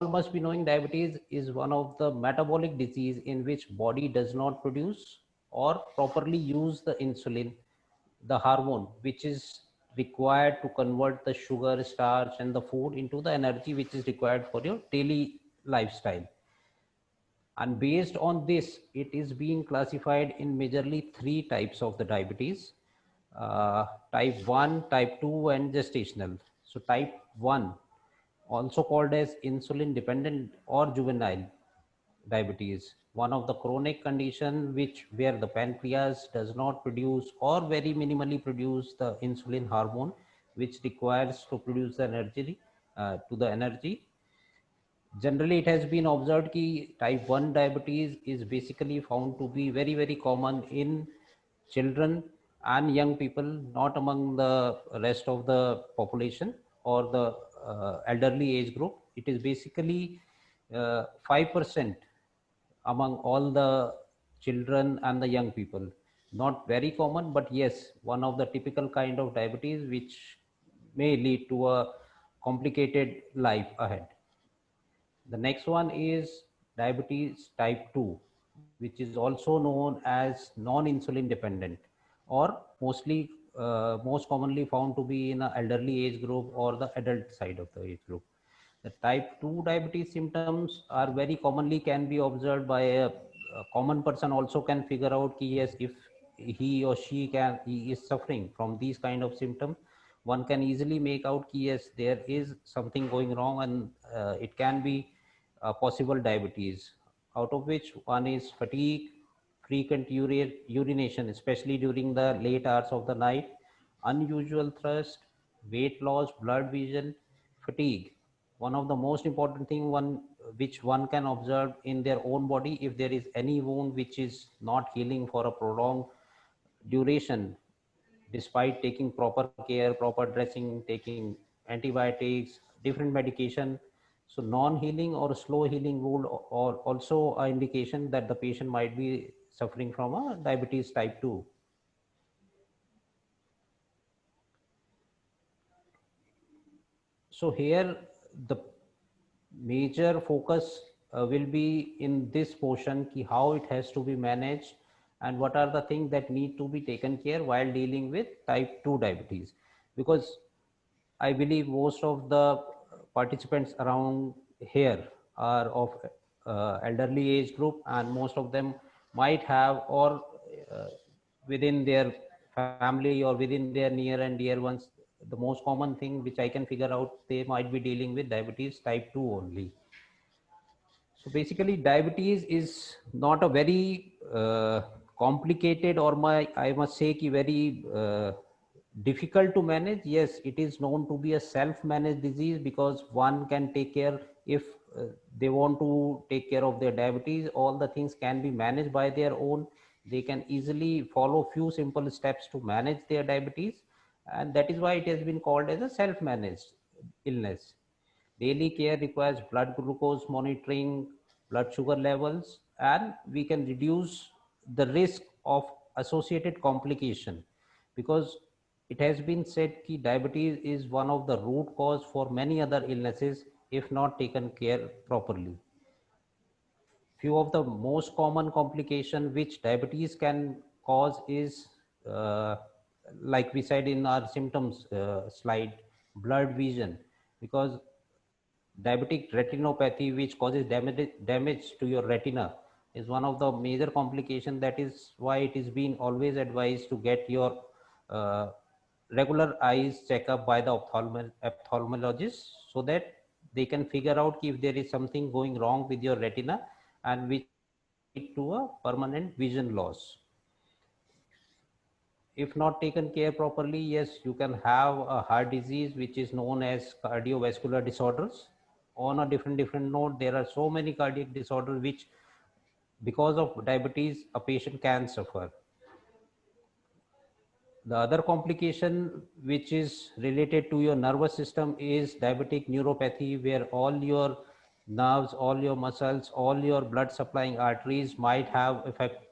must be knowing diabetes is one of the metabolic disease in which body does not produce or properly use the insulin, the hormone which is required to convert the sugar, starch and the food into the energy which is required for your daily lifestyle. And based on this, it is being classified in majorly three types of the diabetes: type 1, type 2, and gestational. So, type 1, also called as insulin dependent or juvenile diabetes, one of the chronic condition which where the pancreas does not produce or very minimally produce the insulin hormone which requires to produce the energy to the energy. Generally it has been observed that type 1 diabetes is basically found to be very very common in children and young people, not among the rest of the population or the elderly age group. It is basically 5% among all the children and the young people. Not very common, but yes, one of the typical kind of diabetes which may lead to a complicated life ahead. The next one is diabetes type 2, which is also known as non-insulin dependent, or most commonly found to be in the elderly age group or the adult side of the age group. The type 2 diabetes symptoms are very commonly can be observed by a common person also can figure out ki yes, if he is suffering from these kind of symptoms, one can easily make out ki yes, there is something going wrong, and it can be possible diabetes, out of which one is fatigue, frequent urination, especially during the late hours of the night, unusual thirst, weight loss, blurred vision, fatigue. One of the most important thing one which one can observe in their own body, if there is any wound which is not healing for a prolonged duration, despite taking proper care, proper dressing, taking antibiotics, different medication. So non-healing or slow healing wound or also an indication that the patient might be suffering from a diabetes type 2. So here the major focus will be in this portion ki how it has to be managed and what are the things that need to be taken care while dealing with type 2 diabetes, because I believe most of the participants around here are of elderly age group, and most of them might have or uh, within their family or within their near and dear ones, the most common thing which I can figure out, they might be dealing with diabetes type 2 only. So basically, diabetes is not a very complicated, or I must say ki very difficult to manage. Yes, it is known to be a self-managed disease because one can take care if they want to take care of their diabetes. All the things can be managed by their own. They can easily follow few simple steps to manage their diabetes, and that is why it has been called as a self-managed illness. Daily care requires blood glucose monitoring, blood sugar levels, and we can reduce the risk of associated complication, because it has been said that diabetes is one of the root cause for many other illnesses if not taken care properly. Few of the most common complication which diabetes can cause is uh, like we said in our symptoms slide, blurred vision, because diabetic retinopathy which causes damage to your retina is one of the major complication. That is why it is being always advised to get your uh, regular eyes checkup by the ophthalmologist, so that they can figure out if there is something going wrong with your retina and which can lead to a permanent vision loss. If not taken care properly, yes, you can have a heart disease which is known as cardiovascular disorders. On a different note, there are so many cardiac disorders which because of diabetes a patient can suffer. The other complication which is related to your nervous system is diabetic neuropathy, where all your nerves, all your muscles, all your blood supplying arteries might have effect,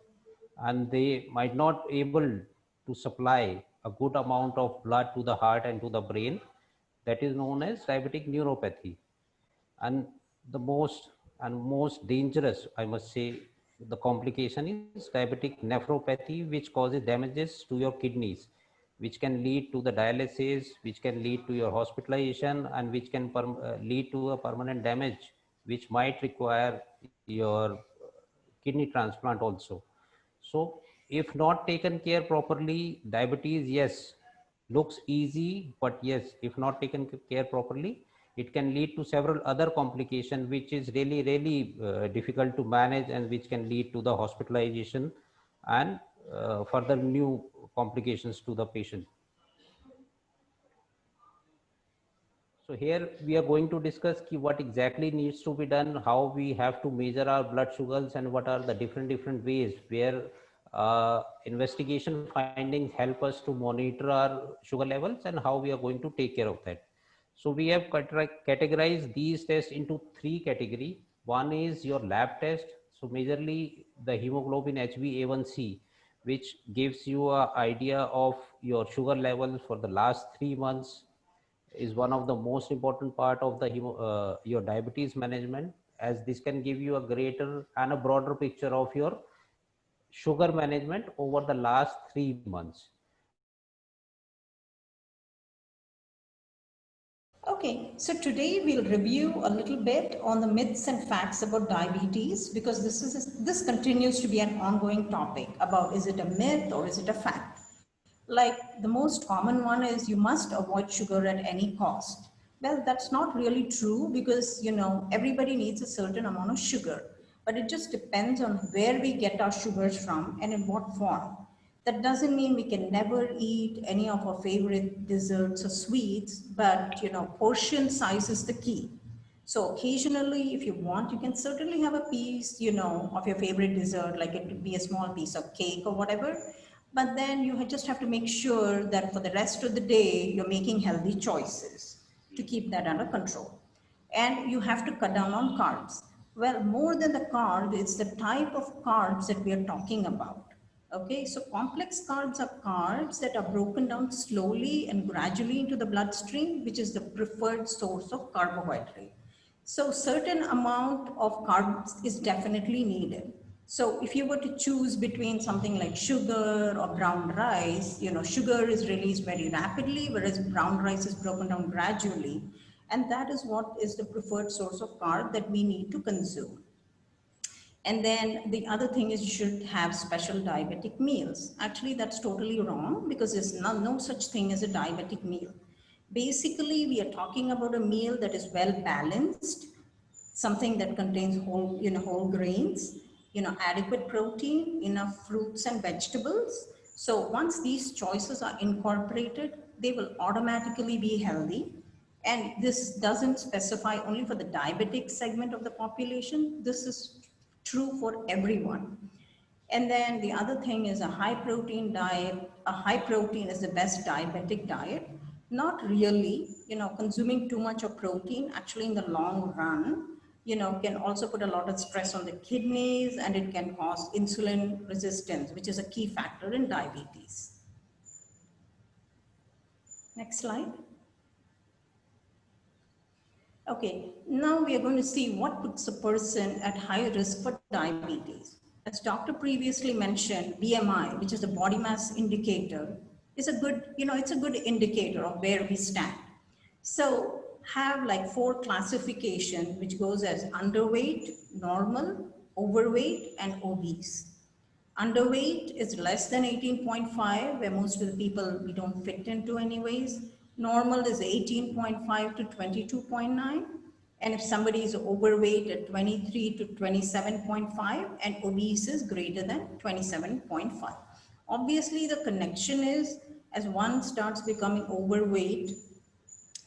and they might not able to supply a good amount of blood to the heart and to the brain. That is known as diabetic neuropathy. And the most dangerous, I must say, the complication is diabetic nephropathy, which causes damages to your kidneys, which can lead to the dialysis, which can lead to your hospitalization, and which can lead to a permanent damage, which might require your kidney transplant also. So if not taken care properly, diabetes, yes, looks easy, but yes, if not taken care properly, it can lead to several other complications, which is really difficult to manage, and which can lead to the hospitalization and further new complications to the patient. So here we are going to discuss what exactly needs to be done, how we have to measure our blood sugars, and what are the different ways where investigation findings help us to monitor our sugar levels, and how we are going to take care of that. So we have categorized these tests into three categories. One is your lab test. So majorly the hemoglobin HbA1c, which gives you an idea of your sugar levels for the last 3 months, is one of the most important part of the your diabetes management, as this can give you a greater and a broader picture of your sugar management over the last 3 months. Okay, so today we'll review a little bit on the myths and facts about diabetes, because this continues to be an ongoing topic about, is it a myth or is it a fact? Like the most common one is you must avoid sugar at any cost. Well, that's not really true, because everybody needs a certain amount of sugar, but it just depends on where we get our sugars from and in what form. That doesn't mean we can never eat any of our favorite desserts or sweets, but portion size is the key. So occasionally, if you want, you can certainly have a piece, of your favorite dessert, like it could be a small piece of cake or whatever. But then you just have to make sure that for the rest of the day, you're making healthy choices to keep that under control. And you have to cut down on carbs. Well, more than the carb, it's the type of carbs that we are talking about. Okay, so complex carbs are carbs that are broken down slowly and gradually into the bloodstream, which is the preferred source of carbohydrate. So certain amount of carbs is definitely needed. So if you were to choose between something like sugar or brown rice, sugar is released very rapidly, whereas brown rice is broken down gradually. And that is what is the preferred source of carb that we need to consume. And then the other thing is you should have special diabetic meals. Actually, that's totally wrong, because there's no such thing as a diabetic meal. Basically, we are talking about a meal that is well balanced, something that contains whole grains, adequate protein, enough fruits and vegetables. So once these choices are incorporated, they will automatically be healthy. And this doesn't specify only for the diabetic segment of the population. This is true for everyone. And then the other thing is a high protein diet. A high protein is the best diabetic diet. Not really, consuming too much of protein actually in the long run, can also put a lot of stress on the kidneys, and it can cause insulin resistance, which is a key factor in diabetes. Next slide. Okay, now we are going to see what puts a person at high risk for diabetes. As doctor previously mentioned, BMI, which is the body mass indicator, is a good, it's a good indicator of where we stand. So have like 4 classification, which goes as underweight, normal, overweight, and obese. Underweight is less than 18.5, where most of the people we don't fit into anyways. Normal is 18.5 to 22.9. And if somebody is overweight at 23 to 27.5, and obese is greater than 27.5. Obviously, the connection is, as one starts becoming overweight,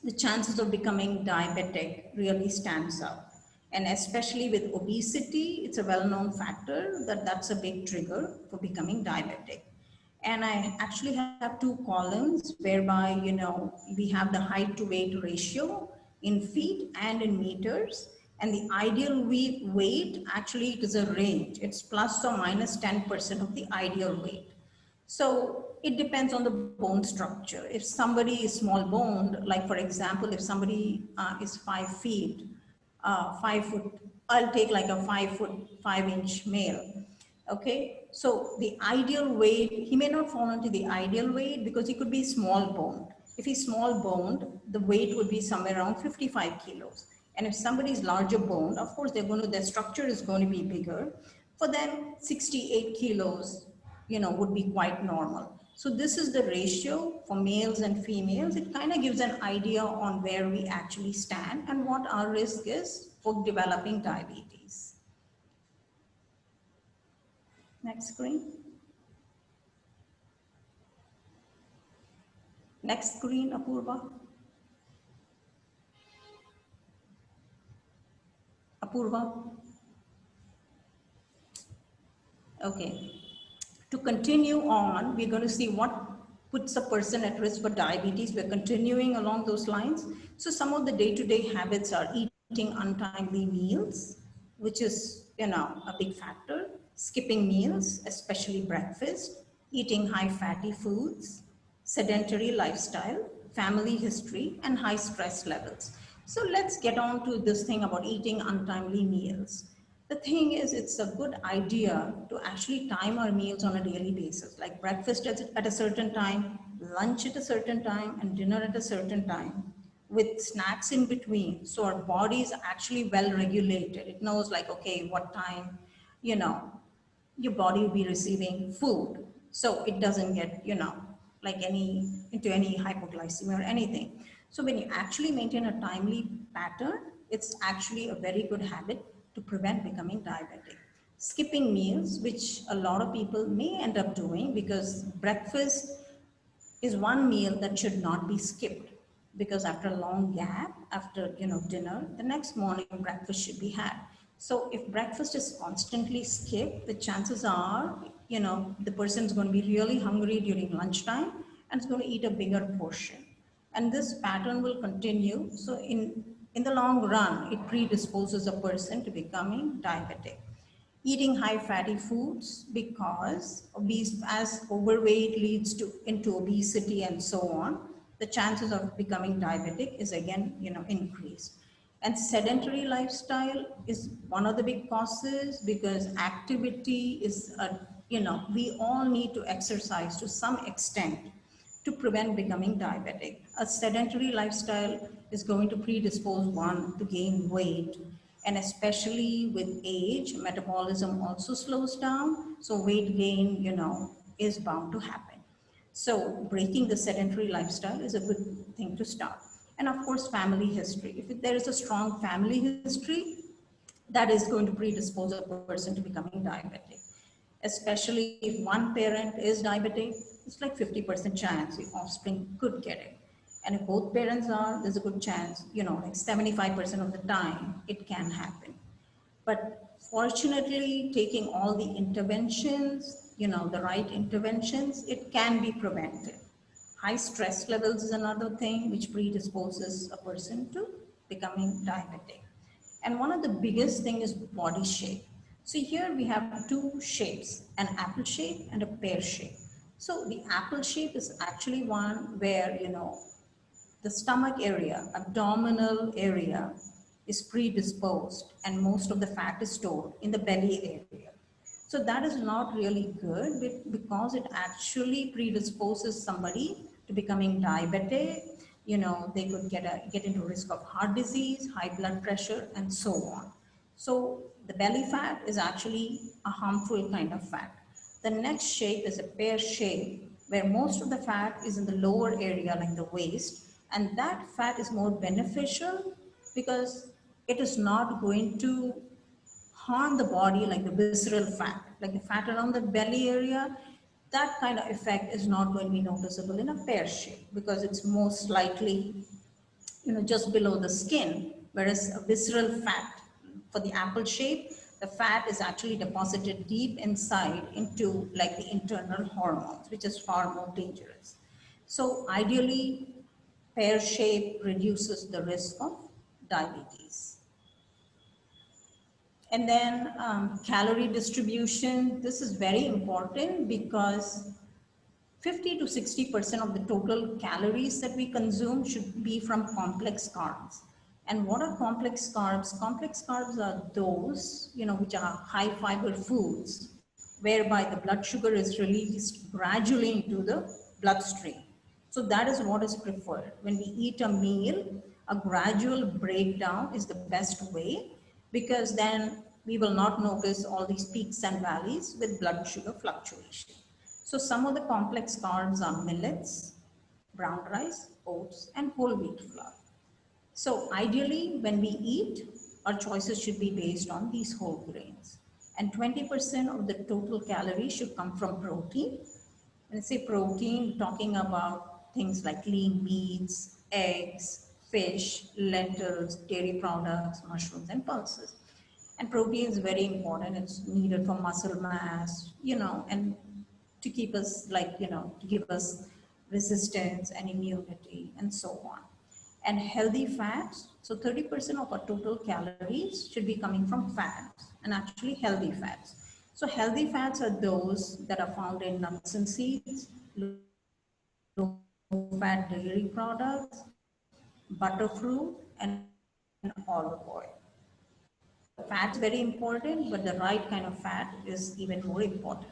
the chances of becoming diabetic really stands out. And especially with obesity, it's a well-known factor that that's a big trigger for becoming diabetic. And I actually have 2 columns whereby, we have the height to weight ratio in feet and in meters. And the ideal weight, actually it is a range. It's plus or minus 10% of the ideal weight. So it depends on the bone structure. If somebody is small boned, like for example, if somebody is 5 feet, 5 foot, I'll take like a 5 foot, 5 inch male. Okay, so the ideal weight, he may not fall into the ideal weight because he could be small boned. If he's small boned, the weight would be somewhere around 55 kilos. And if somebody is larger boned, of course, their structure is going to be bigger. For them, 68 kilos, would be quite normal. So this is the ratio for males and females. It kind of gives an idea on where we actually stand and what our risk is for developing diabetes. Next screen. Next screen, Apurva. Apurva. Okay. To continue on, we're going to see what puts a person at risk for diabetes. We're continuing along those lines. So some of the day-to-day habits are eating untimely meals, which is, a big factor. Skipping meals, especially breakfast, eating high fatty foods, sedentary lifestyle, family history, and high stress levels. So let's get on to this thing about eating untimely meals. The thing is, it's a good idea to actually time our meals on a daily basis, like breakfast at a certain time, lunch at a certain time, and dinner at a certain time, with snacks in between. So our body is actually well regulated. It knows like, okay, what time, your body will be receiving food. So it doesn't get, like into any hypoglycemia or anything. So when you actually maintain a timely pattern, it's actually a very good habit to prevent becoming diabetic. Skipping meals, which a lot of people may end up doing because breakfast is one meal that should not be skipped, because after a long gap, after dinner, the next morning breakfast should be had. So if breakfast is constantly skipped, the chances are the person is going to be really hungry during lunchtime and is going to eat a bigger portion, and this pattern will continue. So in the long run, it predisposes a person to becoming diabetic. Eating high fatty foods, because as overweight leads into obesity and so on, the chances of becoming diabetic is again increased. And sedentary lifestyle is one of the big causes, because activity is we all need to exercise to some extent to prevent becoming diabetic. A sedentary lifestyle is going to predispose one to gain weight, and especially with age, metabolism also slows down, so weight gain, is bound to happen. So breaking the sedentary lifestyle is a good thing to start. And of course, family history. If there is a strong family history, that is going to predispose a person to becoming diabetic. Especially if one parent is diabetic, it's like 50% chance the offspring could get it. And if both parents are, there's a good chance, like 75% of the time it can happen. But fortunately, taking all the interventions, the right interventions, it can be prevented. High stress levels is another thing which predisposes a person to becoming diabetic. And one of the biggest thing is body shape. So here we have two shapes, an apple shape and a pear shape. So the apple shape is actually one where, the stomach area, abdominal area is predisposed and most of the fat is stored in the belly area. So that is not really good because it actually predisposes somebody to becoming diabetic. They could get into risk of heart disease, high blood pressure, and so on. So the belly fat is actually a harmful kind of fat. The next shape is a pear shape, where most of the fat is in the lower area like the waist, and that fat is more beneficial because it is not going to harm the body like the visceral fat, like the fat around the belly area. That kind of effect is not going to be noticeable in a pear shape because it's most likely just below the skin, whereas a visceral fat for the apple shape, the fat is actually deposited deep inside into like the internal hormones, which is far more dangerous. So ideally, pear shape reduces the risk of diabetes. And then calorie distribution, this is very important because 50 to 60% of the total calories that we consume should be from complex carbs. And what are complex carbs? Complex carbs are those, which are high fiber foods, whereby the blood sugar is released gradually into the bloodstream. So that is what is preferred. When we eat a meal, a gradual breakdown is the best way, because then we will not notice all these peaks and valleys with blood sugar fluctuation. So some of the complex carbs are millets, brown rice, oats, and whole wheat flour. So ideally, when we eat, our choices should be based on these whole grains. And 20% of the total calories should come from protein. When I say protein, talking about things like lean meats, eggs, fish, lentils, dairy products, mushrooms, and pulses. And protein is very important. It's needed for muscle mass, and to keep us to give us resistance and immunity and so on. And healthy fats, so 30% of our total calories should be coming from fats, and actually healthy fats. So healthy fats are those that are found in nuts and seeds, low fat dairy products, butterfruit, and olive oil. So fat's very important, but the right kind of fat is even more important.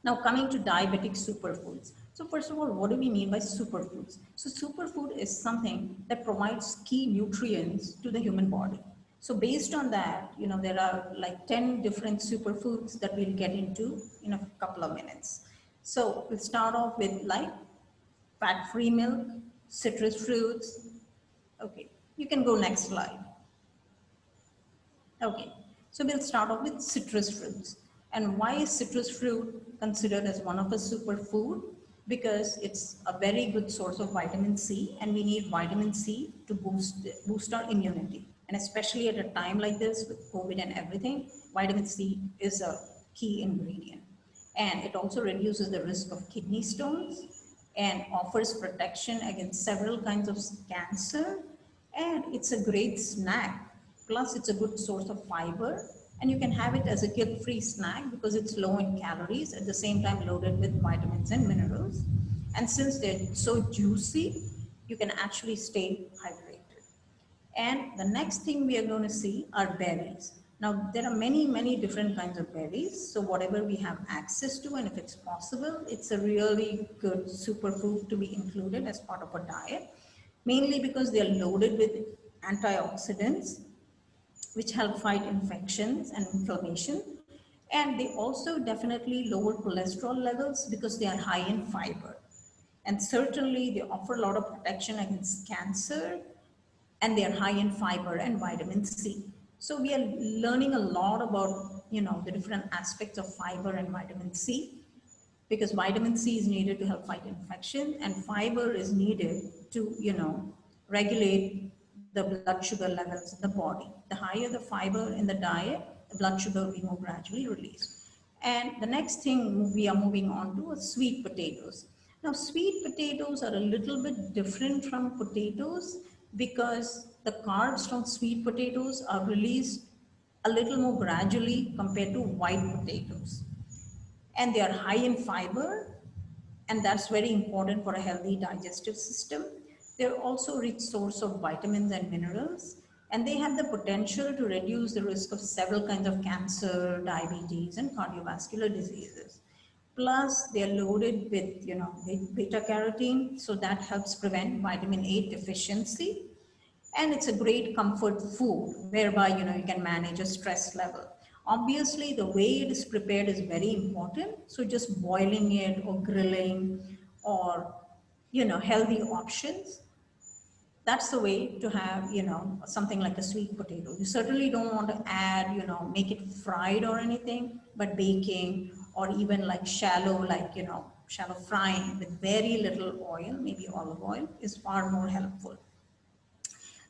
Now coming to diabetic superfoods. So first of all, what do we mean by superfoods? So superfood is something that provides key nutrients to the human body. So based on that, there are like 10 different superfoods that we'll get into in a couple of minutes. So we'll start off with like fat-free milk, citrus fruits. Okay, you can go next slide. Okay, so we'll start off with citrus fruits. And why is citrus fruit considered as one of a superfood? Because it's a very good source of vitamin C, and we need vitamin C to boost our immunity. And especially at a time like this with COVID and everything, vitamin C is a key ingredient. And it also reduces the risk of kidney stones and offers protection against several kinds of cancer. And it's a great snack. Plus, it's a good source of fiber, and you can have it as a guilt-free snack because it's low in calories, at the same time loaded with vitamins and minerals. And since they're so juicy, you can actually stay hydrated. And the next thing we are going to see are berries. Now, there are many, many different kinds of berries. So whatever we have access to, and if it's possible, it's a really good superfood to be included as part of a diet, mainly because they are loaded with antioxidants, which help fight infections and inflammation. And they also definitely lower cholesterol levels because they are high in fiber. And certainly they offer a lot of protection against cancer, and they are high in fiber and vitamin C. So we are learning a lot about, the different aspects of fiber and vitamin C, because vitamin C is needed to help fight infection, and fiber is needed to, regulate the blood sugar levels in the body. The higher the fiber in the diet, the blood sugar will be more gradually released. And the next thing we are moving on to is sweet potatoes. Now, sweet potatoes are a little bit different from potatoes because the carbs from sweet potatoes are released a little more gradually compared to white potatoes. And they are high in fiber, and that's very important for a healthy digestive system. They're also a rich source of vitamins and minerals, and they have the potential to reduce the risk of several kinds of cancer, diabetes, and cardiovascular diseases. Plus, they're loaded with, beta carotene, so that helps prevent vitamin A deficiency. And it's a great comfort food whereby, you can manage a stress level. Obviously, the way it is prepared is very important. So just boiling it or grilling or, healthy options, that's the way to have, something like a sweet potato. You certainly don't want to add, make it fried or anything, but baking or even like shallow, shallow frying with very little oil, maybe olive oil, is far more helpful.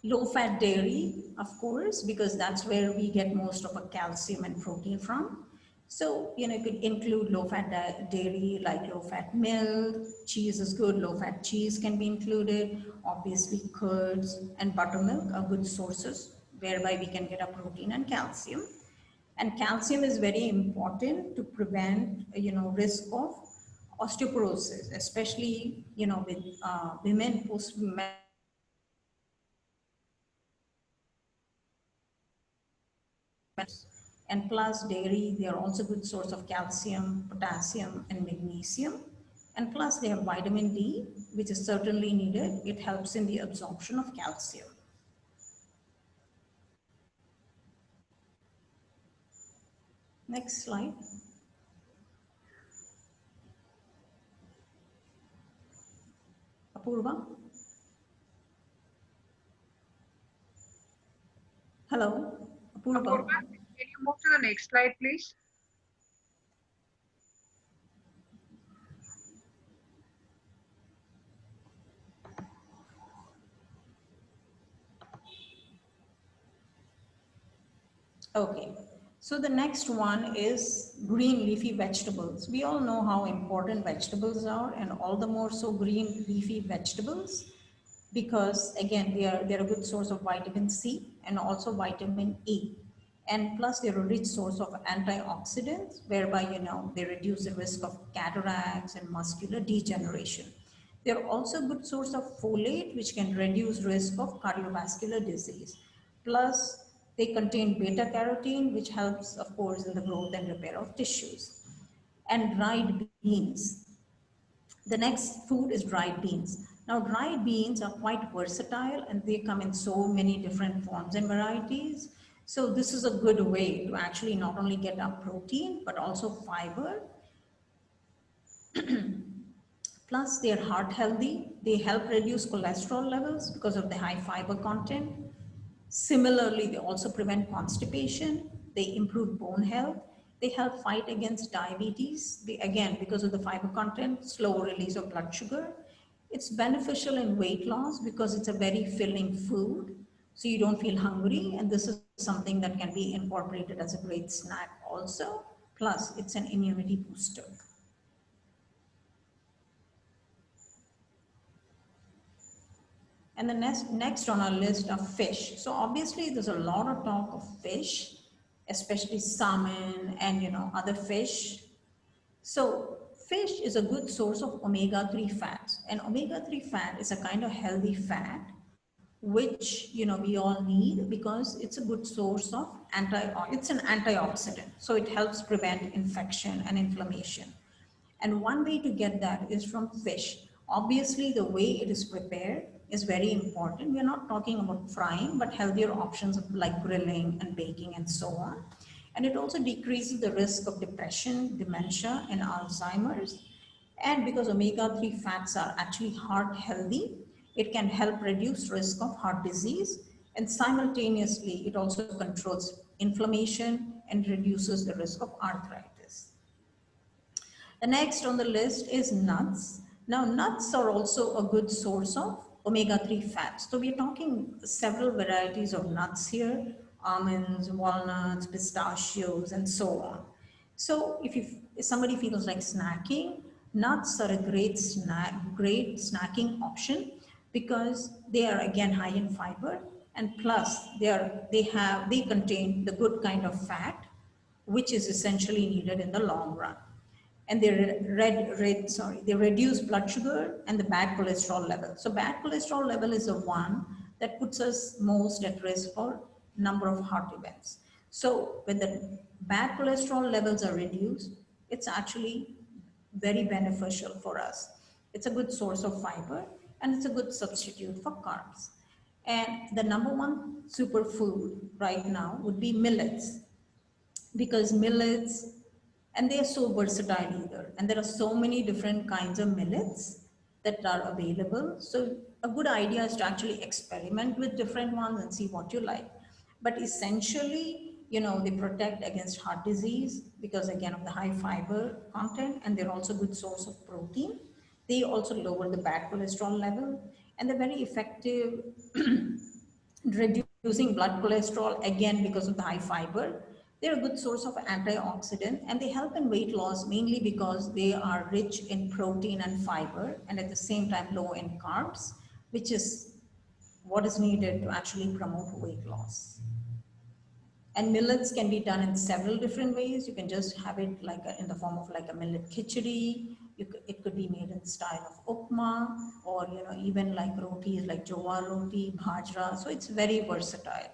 Low fat dairy, of course, because that's where we get most of our calcium and protein from. So, you could include low fat dairy like low fat milk, cheese is good, low fat cheese can be included. Obviously, curds and buttermilk are good sources whereby we can get our protein and calcium. And calcium is very important to prevent, risk of osteoporosis, especially, with women post And plus dairy, they are also good source of calcium, potassium, and magnesium. And plus they have vitamin D, which is certainly needed. It helps in the absorption of calcium. Next slide. Apurva. Hello, Apurva. Apurva, can you move to the next slide, please? Okay, so the next one is green leafy vegetables. We all know how important vegetables are, and all the more so green leafy vegetables, because again, they're a good source of vitamin C and also vitamin E. And plus they're a rich source of antioxidants, whereby, they reduce the risk of cataracts and muscular degeneration. They're also a good source of folate, which can reduce risk of cardiovascular disease. Plus, they contain beta carotene, which helps, of course, in the growth and repair of tissues. And dried beans. The next food is dried beans. Now, dried beans are quite versatile and they come in so many different forms and varieties. So this is a good way to actually not only get our protein, but also fiber. Plus, they are heart healthy. They help reduce cholesterol levels because of the high fiber content. Similarly, they also prevent constipation. They improve bone health. They help fight against diabetes. Again, because of the fiber content, slow release of blood sugar. It's beneficial in weight loss because it's a very filling food. So you don't feel hungry. And this is something that can be incorporated as a great snack also. Plus, it's an immunity booster. And the next on our list are fish. So obviously there's a lot of talk of fish, especially salmon and other fish. So fish is a good source of omega-3 fats, and omega-3 fat is a kind of healthy fat which we all need because it's a good source of it's an antioxidant. So it helps prevent infection and inflammation. And one way to get that is from fish. Obviously, the way it is prepared is very important. We are not talking about frying, but healthier options like grilling and baking and so on. And it also decreases the risk of depression, dementia, and Alzheimer's. And because omega-3 fats are actually heart healthy, it can help reduce risk of heart disease. And simultaneously, it also controls inflammation and reduces the risk of arthritis. The next on the list is nuts. Now, nuts are also a good source of omega-3 fats. So we're talking several varieties of nuts here, almonds, walnuts, pistachios, and so on. So if somebody feels like snacking, nuts are a great snacking option because they are again high in fiber, and plus they contain the good kind of fat, which is essentially needed in the long run. And they reduce blood sugar and the bad cholesterol level. So bad cholesterol level is the one that puts us most at risk for number of heart events. So when the bad cholesterol levels are reduced, it's actually very beneficial for us. It's a good source of fiber and it's a good substitute for carbs. And the number one superfood right now would be millets, because millets, and they are so versatile either. And there are so many different kinds of millets that are available. So a good idea is to actually experiment with different ones and see what you like. But essentially, they protect against heart disease because again of the high fiber content, and they're also a good source of protein. They also lower the bad cholesterol level, and they're very effective reducing blood cholesterol again because of the high fiber. They're a good source of antioxidant, and they help in weight loss mainly because they are rich in protein and fiber and at the same time low in carbs, which is what is needed to actually promote weight loss. And millets can be done in several different ways. You can just have it in the form of like a millet khichdi. It could be made in the style of upma, or even like rotis like jowar roti, bhajra. So it's very versatile.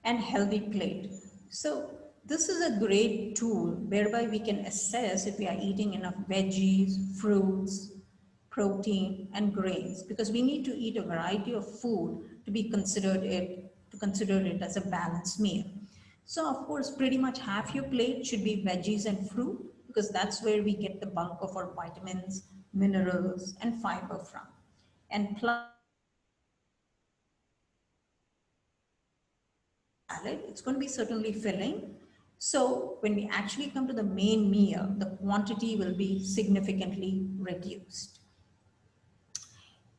and healthy plate. So this is a great tool whereby we can assess if we are eating enough veggies, fruits, protein, and grains, because we need to eat a variety of food to consider it as a balanced meal. So of course, pretty much half your plate should be veggies and fruit, because that's where we get the bulk of our vitamins, minerals, and fiber from. And plus, salad, it's going to be certainly filling. So when we actually come to the main meal, the quantity will be significantly reduced.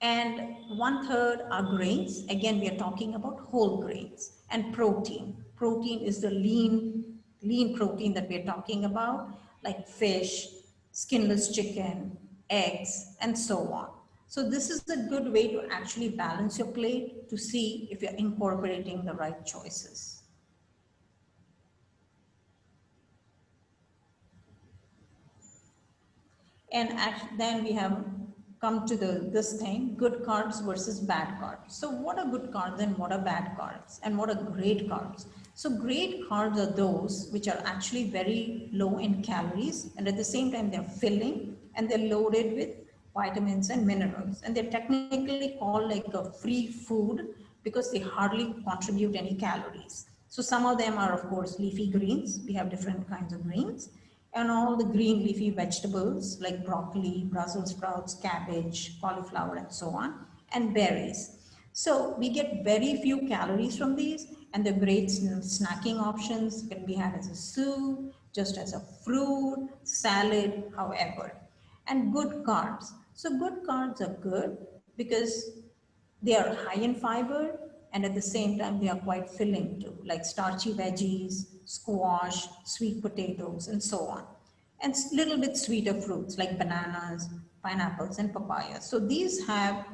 And 1/3 are grains. Again, we are talking about whole grains. And protein. Protein is the lean protein that we're talking about, like fish, skinless chicken, eggs, and so on. So this is a good way to actually balance your plate to see if you're incorporating the right choices. And then we have come to this thing, good carbs versus bad carbs. So what are good carbs and what are bad carbs and what are great carbs? So great carbs are those which are actually very low in calories, and at the same time they're filling and they're loaded with vitamins and minerals. And they're technically called like a free food because they hardly contribute any calories. So some of them are of course leafy greens. We have different kinds of greens, and all the green leafy vegetables like broccoli, Brussels sprouts, cabbage, cauliflower, and so on, and berries. So we get very few calories from these, and they're great snacking options. Can be had as a soup, just as a fruit, salad, however. And good carbs. So good carbs are good because they are high in fiber, and at the same time they are quite filling too, like starchy veggies, squash, sweet potatoes, and so on. And little bit sweeter fruits like bananas, pineapples, and papayas. So these have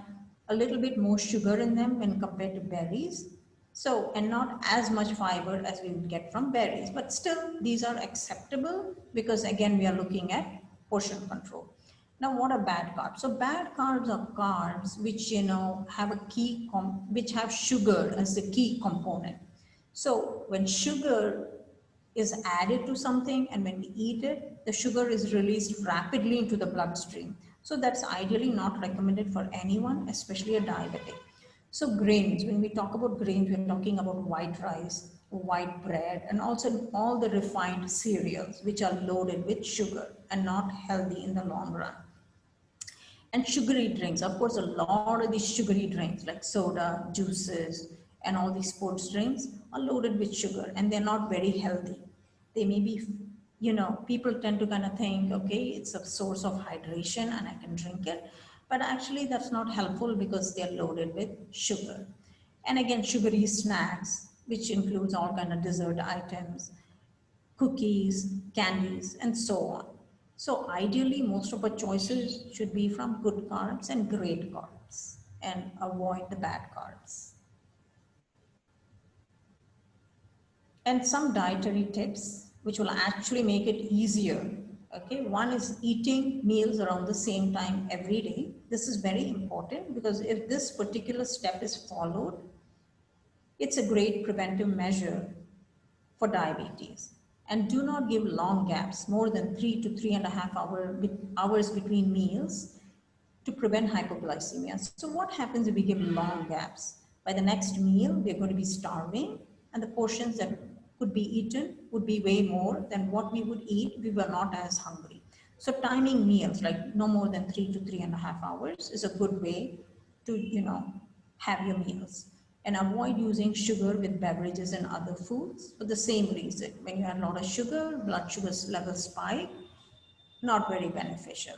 a little bit more sugar in them when compared to berries. So, and not as much fiber as we would get from berries, but still these are acceptable because again, we are looking at portion control. Now, what are bad carbs? So bad carbs are carbs which, have a which have sugar as the key component. So when sugar is added to something and when we eat it, the sugar is released rapidly into the bloodstream. So that's ideally not recommended for anyone, especially a diabetic. So grains, when we talk about grains, we're talking about white rice, white bread, and also all the refined cereals, which are loaded with sugar and not healthy in the long run. And sugary drinks, of course, a lot of these sugary drinks like soda, juices, and all these sports drinks are loaded with sugar and they're not very healthy. They may be, people tend to kind of think, okay, it's a source of hydration and I can drink it. But actually, that's not helpful because they're loaded with sugar. And again, sugary snacks, which includes all kind of dessert items, cookies, candies, and so on. So ideally, most of our choices should be from good carbs and great carbs and avoid the bad carbs. And some dietary tips which will actually make it easier. Okay, one is eating meals around the same time every day. This is very important because if this particular step is followed, it's a great preventive measure for diabetes. And do not give long gaps, more than 3 to 3.5 hours between meals to prevent hypoglycemia. So what happens if we give long gaps? By the next meal, we're going to be starving and the portions that could be eaten would be way more than what we would eat if we were not as hungry. So timing meals, like no more than 3 to 3.5 hours is a good way to, have your meals. And avoid using sugar with beverages and other foods for the same reason. When you have a lot of sugar, blood sugar levels spike, not very beneficial.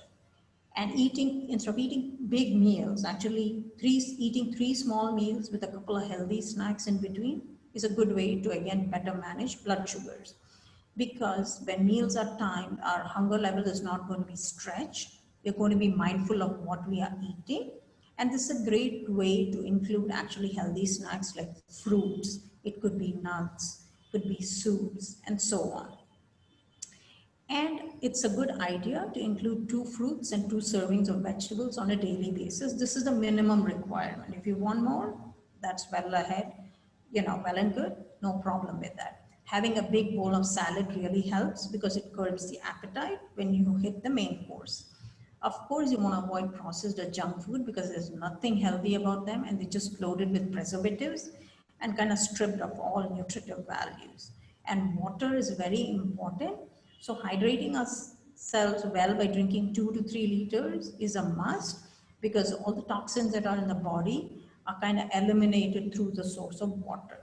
And instead of eating big meals, actually eating 3 small meals with a couple of healthy snacks in between is a good way to again better manage blood sugars. Because when meals are timed, our hunger level is not going to be stretched. We're going to be mindful of what we are eating. And this is a great way to include actually healthy snacks like fruits. It could be nuts, could be soups, and so on. And it's a good idea to include 2 fruits and 2 servings of vegetables on a daily basis. This is the minimum requirement. If you want more, that's well ahead. well and good, no problem with that. Having a big bowl of salad really helps because it curbs the appetite when you hit the main course. Of course, you want to avoid processed or junk food because there's nothing healthy about them and they're just loaded with preservatives and kind of stripped of all nutritive values. And water is very important. So hydrating ourselves well by drinking 2 to 3 liters is a must because all the toxins that are in the body are kind of eliminated through the source of water.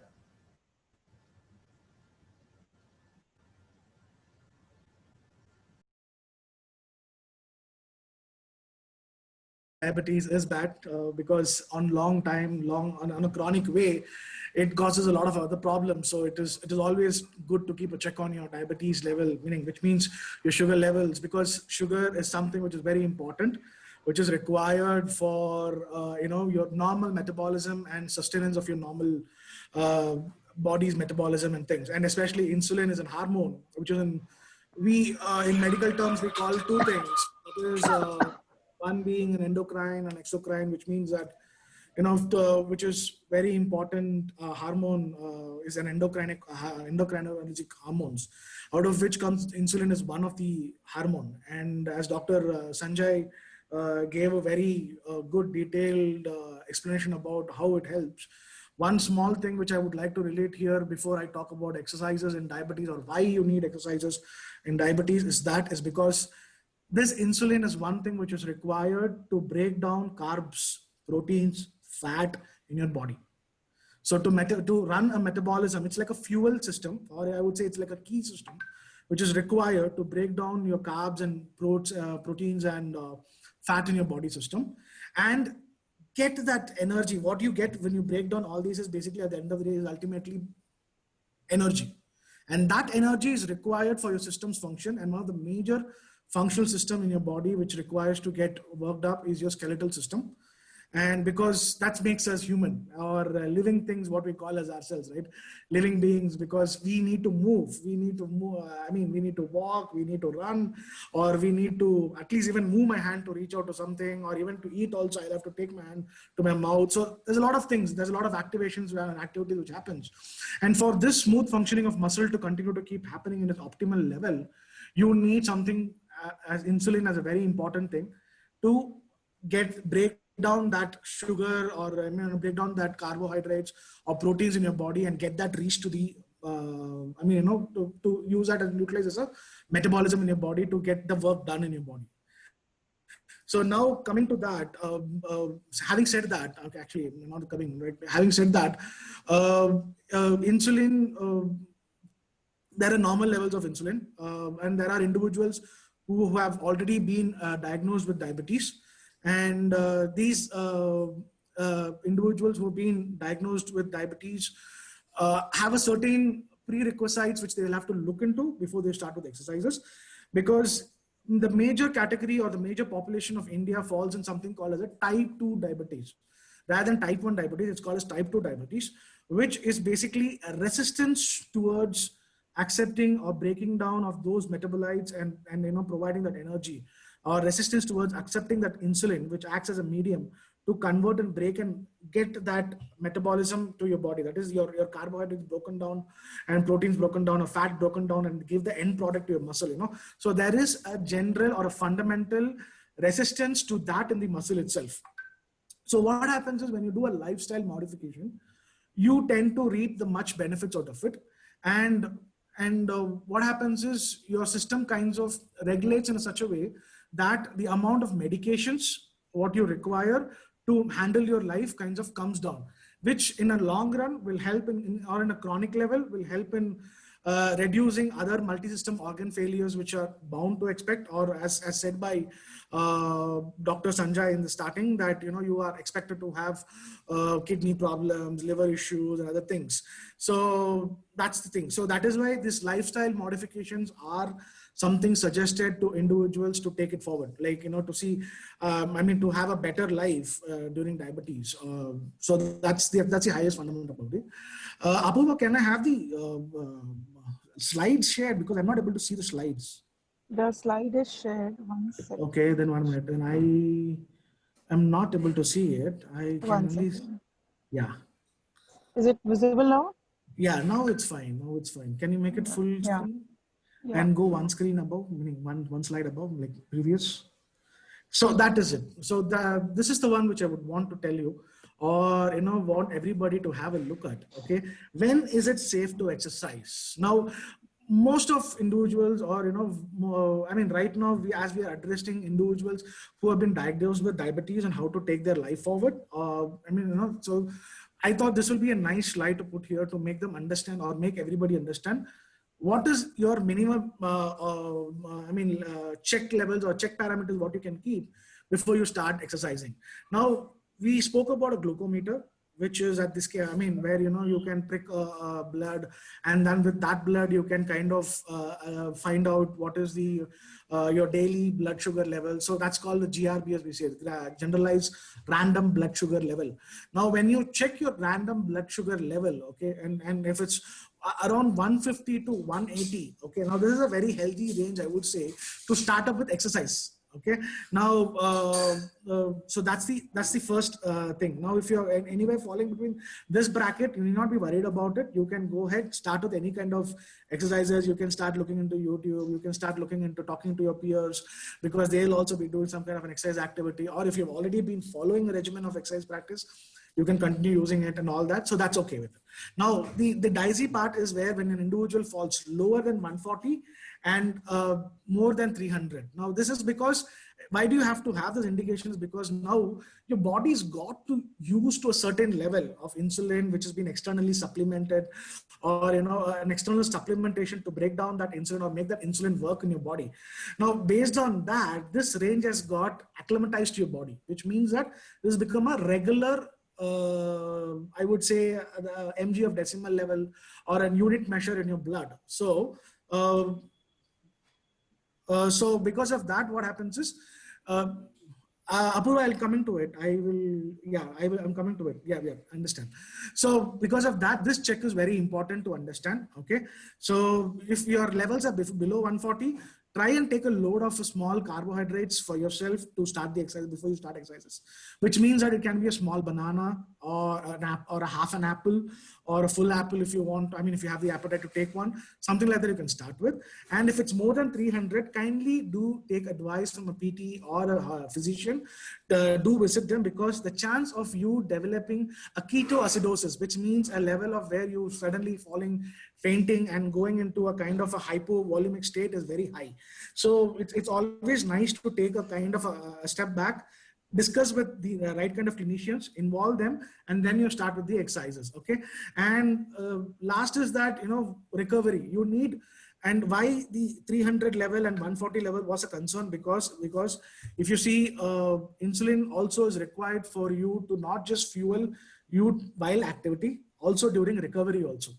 Diabetes is bad because on on a chronic way, it causes a lot of other problems. So it is always good to keep a check on your diabetes level, which means your sugar levels, because sugar is something which is very important, which is required for your normal metabolism and sustenance of your normal body's metabolism and things. And especially insulin is a hormone, which is in medical terms we call two things. It is one being an endocrine and exocrine, which means that which is very important hormone is an endocrinergic hormones, out of which comes insulin is one of the hormone. And as Dr. Sanjay gave a very good detailed explanation about how it helps. One small thing which I would like to relate here before I talk about exercises in diabetes or why you need exercises in diabetes is because this insulin is one thing which is required to break down carbs, proteins, fat in your body. So to run a metabolism, it's like a fuel system, or I would say it's like a key system, which is required to break down your carbs and proteins and fat in your body system and get that energy. What you get when you break down all these is basically at the end of the day is ultimately energy. And that energy is required for your system's function. And one of the major functional system in your body which requires to get worked up is your skeletal system. And because that makes us human or living things, what we call as ourselves, right? Living beings, because we need to move. We need to move. We need to walk, we need to run, or we need to at least even move my hand to reach out to something, or even to eat also, I have to take my hand to my mouth. So there's a lot of things. There's a lot of activations and activities which happens. And for this smooth functioning of muscle to continue to keep happening in its optimal level, you need something as insulin as a very important thing to break down that sugar or break down that carbohydrates or proteins in your body and get that reached to the to use that and utilize as a metabolism in your body to get the work done in your body. So now coming to that, having said that, okay, actually not coming, right? Having said that, insulin, there are normal levels of insulin and there are individuals who have already been diagnosed with diabetes. And these individuals who have been diagnosed with diabetes have a certain prerequisites which they will have to look into before they start with exercises, because the major category or the major population of India falls in something called as a type 2 diabetes. Rather than type 1 diabetes, it's called as type 2 diabetes, which is basically a resistance towards accepting or breaking down of those metabolites and providing that energy, or resistance towards accepting that insulin, which acts as a medium to convert and break and get that metabolism to your body. That is your carbohydrates broken down and proteins broken down or fat broken down and give the end product to your muscle, So there is a general or a fundamental resistance to that in the muscle itself. So what happens is when you do a lifestyle modification, you tend to reap the much benefits out of it. And what happens is your system kinds of regulates in such a way that the amount of medications, what you require to handle your life kinds of comes down, which in a long run will help or in a chronic level will help in reducing other multi-system organ failures, which are bound to expect, or as said by Dr. Sanjay in the starting, that you are expected to have kidney problems, liver issues, and other things. So that's the thing. So that is why these lifestyle modifications are something suggested to individuals to take it forward, like to see, to have a better life during diabetes. So that's the highest fundamental about it. Apurva, can I have the slides shared, because I'm not able to see the slides. The slide is shared. 1 second. Okay, then 1 minute. Then I am not able to see it. I can only, yeah. Is it visible now? Yeah, now it's fine. Now it's fine. Can you make it full Yeah. screen Yeah. and go one screen above, meaning one slide above, like previous? So that is it. So this is the one which I would want to tell you, or want everybody to have a look at. Okay, when is it safe to exercise? Now, most of individuals, or I mean, right now as we are addressing individuals who have been diagnosed with diabetes and how to take their life forward. I mean, so I thought this will be a nice slide to put here to make them understand, or make everybody understand what is your minimum, check levels or check parameters, what you can keep before you start exercising. Now, we spoke about a glucometer, which is at this scale, I mean, where, you can prick blood, and then with that blood, you can kind of find out what is the your daily blood sugar level. So that's called the GRB, we say, generalized random blood sugar level. Now, when you check your random blood sugar level, okay, and if it's around 150 to 180, okay, now this is a very healthy range, I would say, to start up with exercise. Okay, now so that's the first thing. Now, if you're anywhere falling between this bracket, you need not be worried about it. You can go ahead, start with any kind of exercises. You can start looking into YouTube. You can start looking into talking to your peers, because they'll also be doing some kind of an exercise activity. Or if you've already been following a regimen of exercise practice, you can continue using it and all that. So that's okay with it. Now, the dicey part is where when an individual falls lower than 140 and more than 300. Now, this is because, why do you have to have these indications? Because now your body's got to use to a certain level of insulin, which has been externally supplemented, or an external supplementation to break down that insulin or make that insulin work in your body. Now, based on that, this range has got acclimatized to your body, which means that this has become a regular I would say mg of decimal level, or a unit measure in your blood. So so because of that, what happens is, Apurva, I'll coming to it. I'm coming to it. Yeah, I understand. So because of that, this check is very important to understand. Okay. So if your levels are below 140, try and take a load of small carbohydrates for yourself to start the exercise before you start exercises, which means that it can be a small banana, or or a half an apple, or a full apple if you want. I mean, if you have the appetite to take one, something like that you can start with. And if it's more than 300, kindly do take advice from a PT or a physician. Do visit them, because the chance of you developing a ketoacidosis, which means a level of where you suddenly falling, fainting, and going into a kind of a hypovolemic state, is very high. So it's always nice to take a kind of a step back, discuss with the right kind of clinicians, involve them, and then you start with the exercises. Okay. And last is that, recovery you need. And why the 300 level and 140 level was a concern, because if you see, insulin also is required for you to not just fuel you while activity, also during recovery also.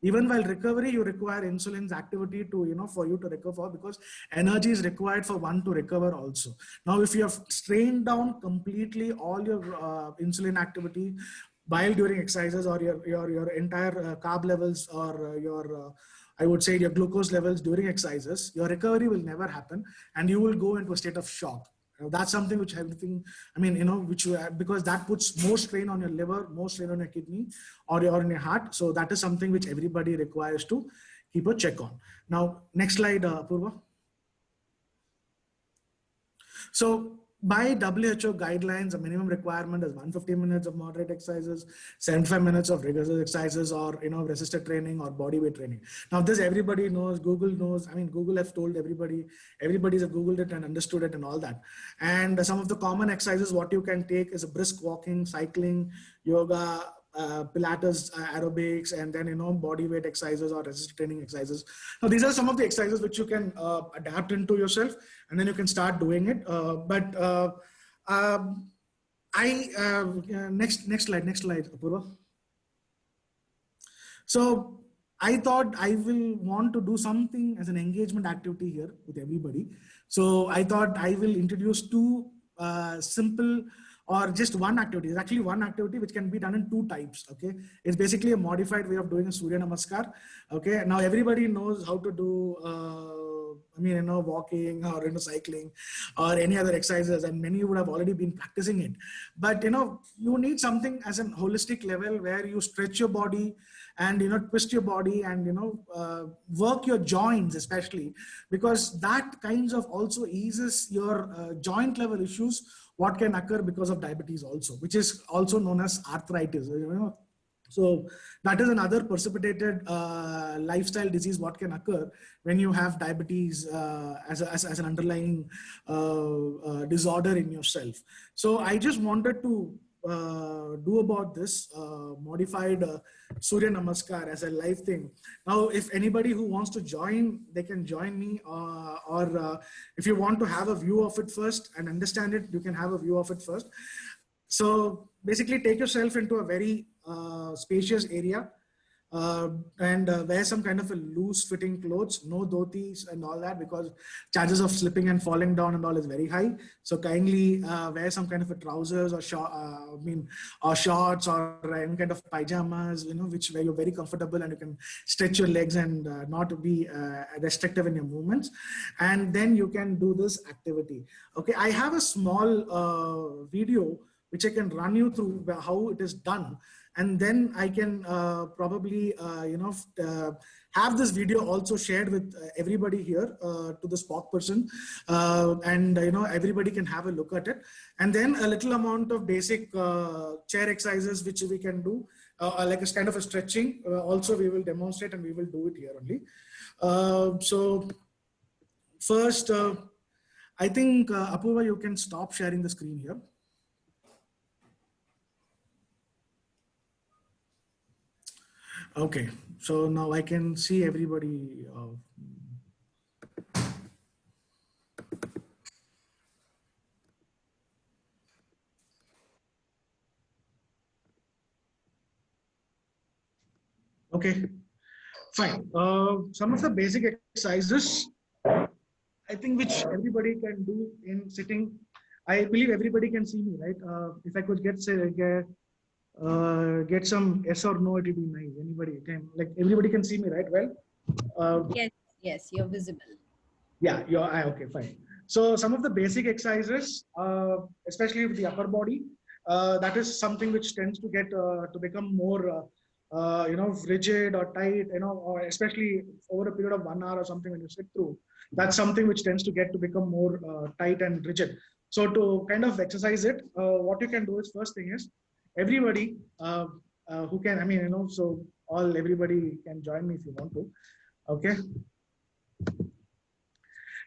Even while recovery, you require insulin's activity to, for you to recover, because energy is required for one to recover also. Now, if you have strained down completely all your insulin activity while during exercises, or your entire carb levels, or your I would say your glucose levels during exercises, your recovery will never happen, and you will go into a state of shock. That's something which everything, I mean, because that puts more strain on your liver, more strain on your kidney, or on your heart. So that is something which everybody requires to keep a check on. Now, next slide, Apurva. So by WHO guidelines, a minimum requirement is 150 minutes of moderate exercises, 75 minutes of rigorous exercises, or resisted training or body weight training. Now this everybody knows, Google knows. I mean, Google has told everybody's Googled it and understood it and all that. And some of the common exercises what you can take is a brisk walking, cycling, yoga, Pilates, aerobics, and then body weight exercises or resistance training exercises. Now these are some of the exercises which you can adapt into yourself, and then you can start doing it. Next slide, Apurva. So I thought I will want to do something as an engagement activity here with everybody. So I thought I will introduce two simple, or just one activity. It's actually one activity which can be done in two types. Okay, it's basically a modified way of doing a Surya Namaskar. Okay, now everybody knows how to do mean, walking or, cycling or any other exercises, and many would have already been practicing it. But, you need something as an holistic level where you stretch your body and, twist your body and, work your joints, especially because that kinds of also eases your joint level issues, what can occur because of diabetes also, which is also known as arthritis, So that is another precipitated lifestyle disease what can occur when you have diabetes as an underlying disorder in yourself. So I just wanted to do about this modified Surya Namaskar as a live thing. Now, if anybody who wants to join, they can join me, or if you want to have a view of it first and understand it, you can have a view of it first. So basically take yourself into a very spacious area and wear some kind of a loose fitting clothes, no dhotis and all that, because chances of slipping and falling down and all is very high. So kindly wear some kind of a trousers or shorts or any kind of pajamas, where you're very comfortable and you can stretch your legs and not be restrictive in your movements. And then you can do this activity. Okay, I have a small video which I can run you through how it is done. And then I can probably, have this video also shared with everybody here to the spokesperson. And, everybody can have a look at it. And then a little amount of basic chair exercises, which we can do, like a kind of a stretching. Also, we will demonstrate and we will do it here only. So first, I think, Apurva, you can stop sharing the screen here. Okay, so now I can see everybody. Okay, fine. Some of the basic exercises, I think, which everybody can do in sitting. I believe everybody can see me, right? If I could get some yes or no, it would be nice. Anybody can, like, everybody can see me, right? Well, Yes, you're visible. yeah, okay, fine. So some of the basic exercises, especially with the upper body, that is something which tends to get to become more, rigid or tight, or especially over a period of 1 hour or something when you sit through. That's something which tends to get to become more tight and rigid. So to kind of exercise it, what you can do is, first thing is, everybody who can, so everybody can join me if you want to, okay,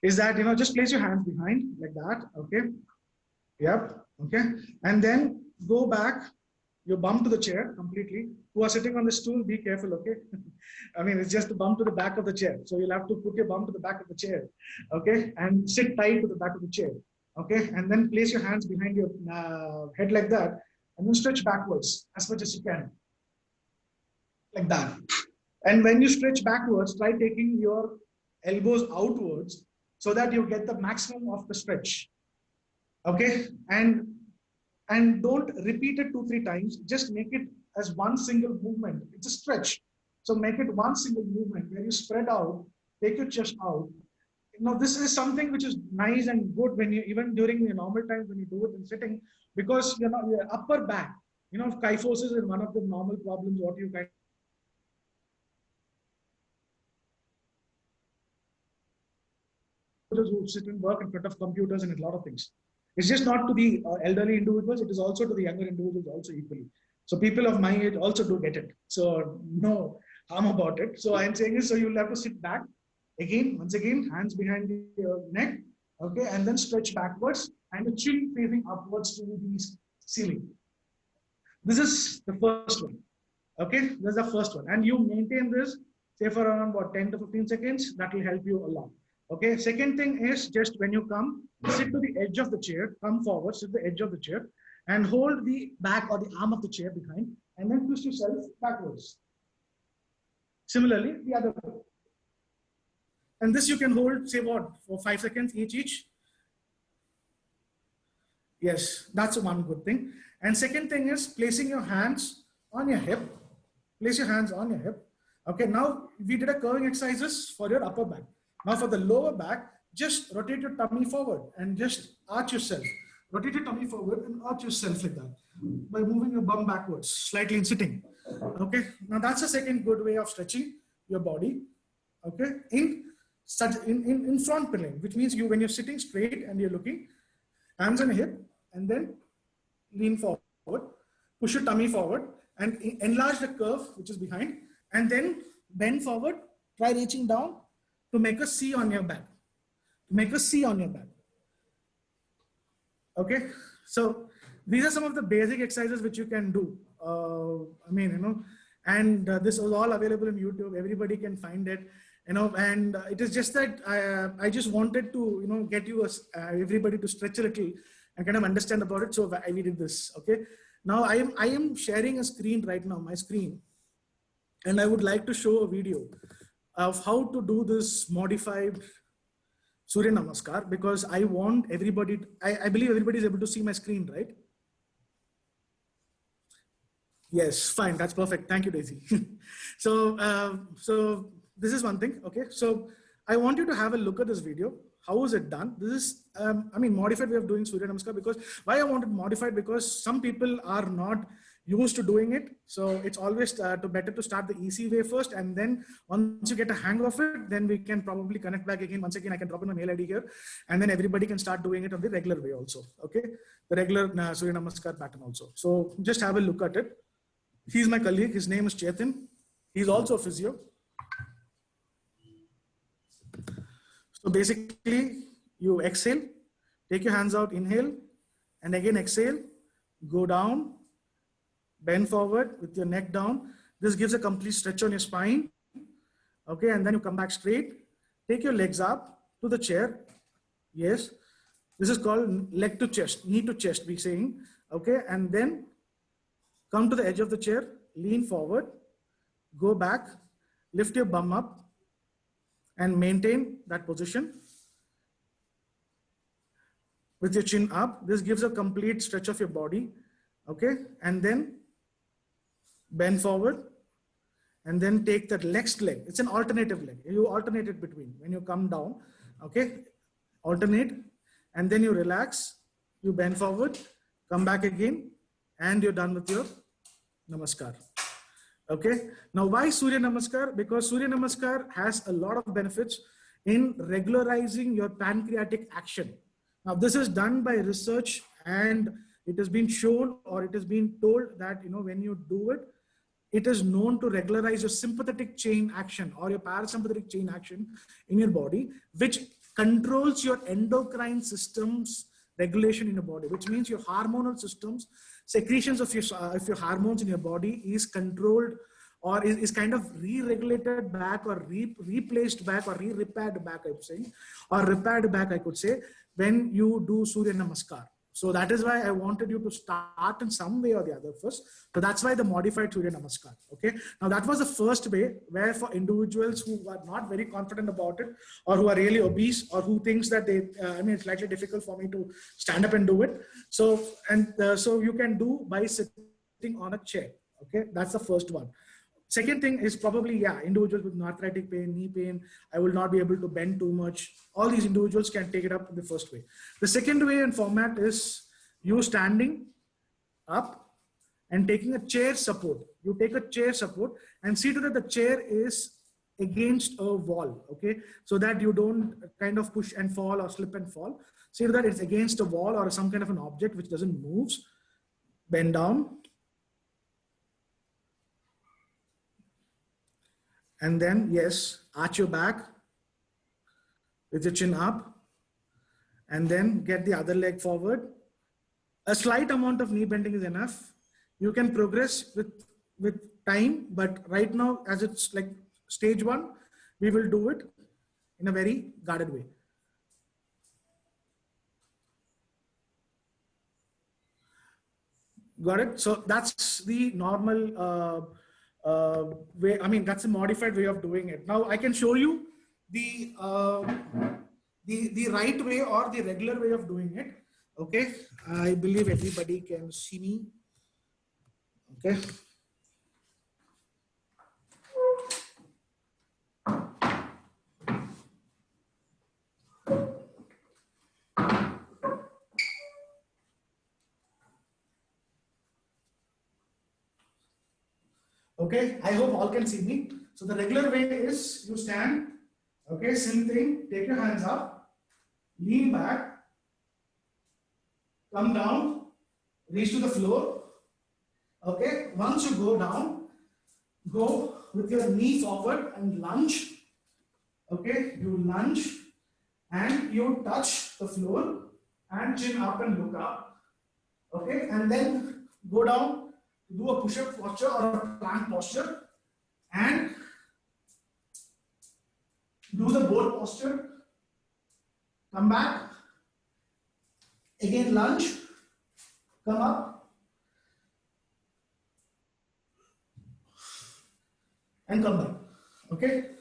is that, just place your hands behind like that, okay, yep, okay, and then go back, you bump to the chair completely. Who are sitting on the stool, be careful, okay? It's just a bump to the back of the chair. So you'll have to put your bump to the back of the chair, okay, and sit tight to the back of the chair, okay, and then place your hands behind your head like that. And then stretch backwards as much as you can, like that. And when you stretch backwards, try taking your elbows outwards so that you get the maximum of the stretch. Okay, and don't repeat it 2-3 times. Just make it as one single movement. It's a stretch. So make it one single movement where you spread out, take your chest out. This is something which is nice and good when you, even during the normal times when you do it in sitting, because your upper back, kyphosis is one of the normal problems what you kind who sit and work in front of computers and a lot of things. It's just not to the elderly individuals, it is also to the younger individuals also equally. So people of my age also do get it. So no harm about it. So I'm saying is, so you'll have to sit back. Again, once again, hands behind your neck, okay, and then stretch backwards and the chin facing upwards to the ceiling. This is the first one, okay? This is the first one. And you maintain this, say, for around 10 to 15 seconds. That will help you a lot, okay? Second thing is, just when you come, sit to the edge of the chair, come forward, sit to the edge of the chair, and hold the back or the arm of the chair behind, and then twist yourself backwards. Similarly, the other way. And this you can hold, say, for 5 seconds each. Yes, that's one good thing. And second thing is placing your hands on your hip. Place your hands on your hip. Okay, now we did a curving exercises for your upper back. Now for the lower back, just rotate your tummy forward and just arch yourself. Rotate your tummy forward and arch yourself like that by moving your bum backwards, slightly in sitting. Okay, now that's a second good way of stretching your body. Okay, in front pilling, which means when you're sitting straight and you're looking, hands on hip, and then lean forward, push your tummy forward, and enlarge the curve which is behind, and then bend forward, try reaching down to make a C on your back. Make a C on your back. Okay, so these are some of the basic exercises which you can do. And this is all available on YouTube. Everybody can find it, and it is just that I just wanted to, get you everybody to stretch a little and kind of understand about it. So we did this. Okay, now I am sharing a screen right now, my screen, and I would like to show a video of how to do this modified Surya Namaskar, because I want everybody, I believe everybody is able to see my screen, right? Yes, fine, that's perfect. Thank you, Daisy. So this is one thing, okay? So I want you to have a look at this video. How is it done? This is, modified way of doing Surya Namaskar, because why I wanted modified, because some people are not used to doing it. So it's always better to start the easy way first. And then once you get a hang of it, then we can probably connect back again. Once again, I can drop in my mail ID here, and then everybody can start doing it on the regular way also. Okay. The regular Surya Namaskar pattern also. So just have a look at it. He's my colleague. His name is Chetan. He's also a physio. So basically you exhale, take your hands out, inhale, and again exhale, go down, bend forward with your neck down. This gives a complete stretch on your spine. Okay, and then you come back straight. Take your legs up to the chair. Yes, this is called leg to chest, knee to chest, we're saying. Okay, and then come to the edge of the chair, lean forward, go back, lift your bum up, and maintain that position with your chin up. This gives a complete stretch of your body. Okay, and then bend forward, and then take that next leg. It's an alternative leg. You alternate it between when you come down. Okay, alternate, and then you relax, you bend forward, come back again, and you're done with your Namaskar. Okay, now why Surya Namaskar? Because Surya Namaskar has a lot of benefits in regularizing your pancreatic action. Now this is done by research, and it has been shown, or it has been told that when you do it, it is known to regularize your sympathetic chain action or your parasympathetic chain action in your body, which controls your endocrine systems regulation in your body, which means your hormonal systems, secretions of your hormones in your body is controlled, or is kind of re-regulated back, or replaced back, or repaired back, I'm saying, or repaired back, I could say, when you do Surya Namaskar. So that is why I wanted you to start in some way or the other first. So that's why the modified Surya Namaskar. Okay. Now that was the first way, where for individuals who are not very confident about it, or who are really obese, or who thinks that it's slightly difficult for me to stand up and do it. So, so you can do by sitting on a chair. Okay. That's the first one. Second thing is probably, individuals with arthritic pain, knee pain, I will not be able to bend too much. All these individuals can take it up in the first way. The second way and format is you standing up and taking a chair support. You take a chair support and see to that the chair is against a wall, okay? So that you don't kind of push and fall or slip and fall. See to that it's against a wall or some kind of an object which doesn't move. Bend down. And then, yes, arch your back with your chin up, and then get the other leg forward. A slight amount of knee bending is enough. You can progress with time, but right now, as it's like stage one, we will do it in a very guarded way. Got it? So that's the normal way. I mean, that's a modified way of doing it. Now I can show you the right way or the regular way of doing it. Okay, I believe everybody can see me. Okay. Okay, I hope all can see me. So the regular way is you stand, okay, same thing, take your hands up, lean back, come down, reach to the floor. Okay, once you go down, go with your knee forward and lunge. Okay, you lunge and you touch the floor and chin up and look up. Okay, and then go down, do a push-up posture or a plank posture and do the boat posture. Come back, again lunge, come up and come down. Okay,